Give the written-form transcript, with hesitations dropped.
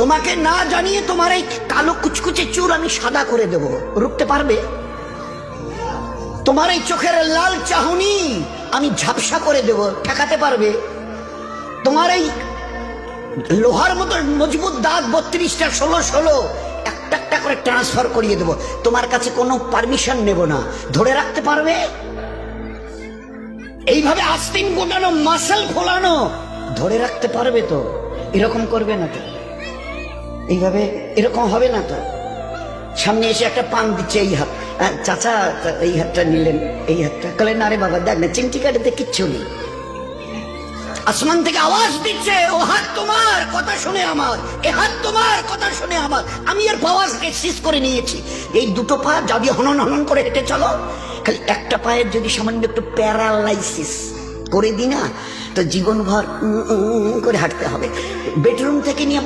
তোমাকে না জানিয়ে তোমার এই কালো কুচকুচে চুল আমি সাদা করে দেব, রুখতে পারবে? তোমার এই চোখের লাল চাহনি আমি ঝাপসা করে দেব, ঠেকাতে পারবে? তোমার এই লোহার মতো মজবুত দাঁত 32টা 16 একটা একটা করে ট্রান্সফার করিয়ে দেব, তোমার কাছে কোনো পারমিশন নেব না, ধরে রাখতে পারবে? এইভাবে আস্তিন গোটানো, মাসেল ফোলানো ধরে রাখতে পারবে তো? এরকম করবে না তো? এইভাবে এরকম হবে না তো? সামনে এসে একটা পান দিচ্ছে, এই হাত, চাচা এই হাতটা নিলেন, এই হাতটা, বলে না রে বাবা দেখ না চিমটি কাটাতে কিচ্ছু নেই। আসমান থেকে আওয়াজ দিচ্ছে, ও হাত তোমার কথা শুনে আমার, এ হাত তোমার কথা শুনে আমার, আমি এর পাওয়ারকে সিজ করে নিয়েছি। এই দুটো পা যদি হনন হনন করে হেঁটে চলো, খালি একটা পায়ের যদি সামান্য একটু প্যারালাইসিস করে দিই না, তো জীবনভর করে হাঁটতে হবে। বেডরুম থেকে নিয়ে